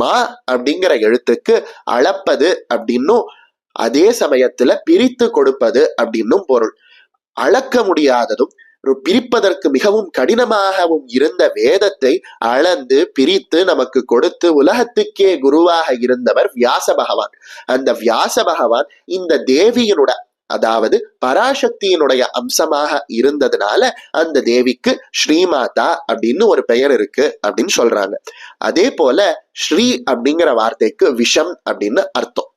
மா அப்படிங்கிற எழுத்துக்கு அளப்பது அப்படின்னும், அதே சமயத்துல பிரித்து கொடுப்பது அப்படின்னும் பொருள். அளக்க முடியாததும் பிரிப்பதற்கு மிகவும் கடினமாகவும் இருந்த வேதத்தை அளந்து பிரித்து நமக்கு கொடுத்து உலகத்துக்கே குருவாக இருந்தவர் வியாச பகவான். அந்த வியாச பகவான் இந்த தேவியினோட, அதாவது பராசக்தியினுடைய அம்சமாக இருந்ததுனால அந்த தேவிக்கு ஸ்ரீமாதா அப்படின்னு ஒரு பெயர் இருக்கு அப்படின்னு சொல்றாங்க. அதே போல ஸ்ரீ அப்படிங்கிற வார்த்தைக்கு விஷம் அப்படின்னு அர்த்தம்.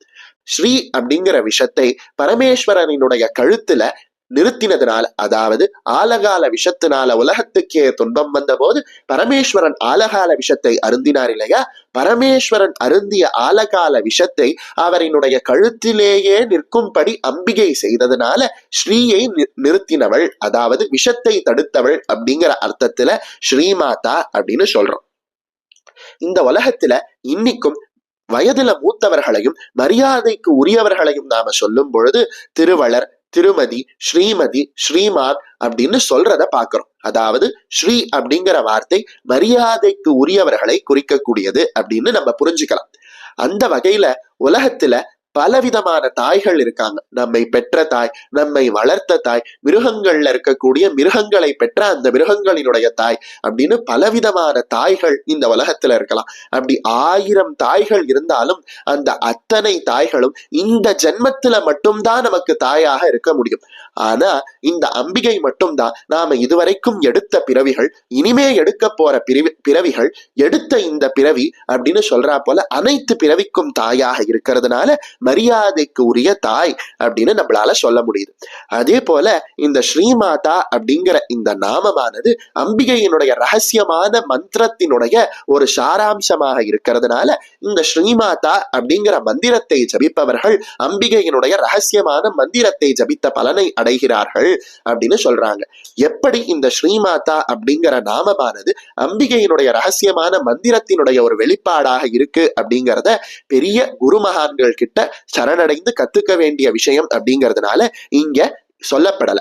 ஸ்ரீ அப்படிங்கிற விஷத்தை பரமேஸ்வரனினுடைய கழுத்துல நிறுத்தினதுனால, அதாவது ஆலகால விஷத்தினால உலகத்துக்கே துன்பம் வந்த போது பரமேஸ்வரன் ஆலகால விஷத்தை அருந்தினார் இல்லையா? பரமேஸ்வரன் அருந்திய ஆலகால விஷத்தை அவரினுடைய கழுத்திலேயே நிற்கும்படி அம்பிகை செய்ததுனால ஸ்ரீயை நிறுத்தினவள், அதாவது விஷத்தை தடுத்தவள் அப்படிங்கிற அர்த்தத்துல ஸ்ரீமாதா அப்படின்னு சொல்றோம். இந்த உலகத்துல இன்னைக்கும் வயதுல மூத்தவர்களையும் மரியாதைக்கு உரியவர்களையும் நாம சொல்லும் பொழுது திருவளர், திருமதி, ஸ்ரீமதி, ஸ்ரீமான் அப்படின்னு சொல்றத பாக்குறோம். அதாவது ஸ்ரீ அப்படிங்கிற வார்த்தை மரியாதைக்கு உரியவர்களை குறிக்கக்கூடியது அப்படின்னு நம்ம புரிஞ்சுக்கலாம். அந்த வகையில உலகத்துல பலவிதமான தாய்கள் இருக்காங்க. நம்மை பெற்ற தாய், நம்மை வளர்த்த தாய், மிருகங்கள்ல இருக்கக்கூடிய மிருகங்களை பெற்ற அந்த மிருகங்களினுடைய தாய் அப்படின்னு பலவிதமான தாய்கள் இந்த உலகத்துல இருக்கலாம். அப்படி 1000 தாய்கள் இருந்தாலும் அந்த அத்தனை தாய்களும் இந்த ஜென்மத்துல மட்டும்தான் நமக்கு தாயாக இருக்க முடியும். ஆனா இந்த அம்பிகை மட்டும்தான் நாம இதுவரைக்கும் எடுத்த பிறவிகள், இனிமே எடுக்க போற பிறவிகள், எடுத்த இந்த பிறவி அப்படின்னு சொல்றா போல அனைத்து பிறவிக்கும் தாயாக இருக்கிறதுனால மரியாதைக்கு உரிய தாய் அப்படின்னு நம்மளால சொல்ல முடியுது. அதே போல இந்த ஸ்ரீமாதா அப்படிங்கிற இந்த நாமமானது அம்பிகையினுடைய ரகசியமான மந்திரத்தினுடைய ஒரு சாராம்சமாக இருக்கிறதுனால இந்த ஸ்ரீமாதா அப்படிங்கிற மந்திரத்தை ஜபிப்பவர்கள் அம்பிகையினுடைய ரகசியமான மந்திரத்தை ஜபித்த பலனை அடைகிறார்கள் அப்படின்னு சொல்றாங்க. எப்படி இந்த ஸ்ரீமாதா அப்படிங்கிற நாமமானது அம்பிகையினுடைய ரகசியமான மந்திரத்தினுடைய ஒரு வெளிப்பாடாக இருக்கு அப்படிங்கிறத பெரிய குருமகான்கள் கிட்ட சரணடைந்து கத்துக்க வேண்டிய விஷயம் அப்படிங்கிறதுனால இங்க சொல்லப்படல.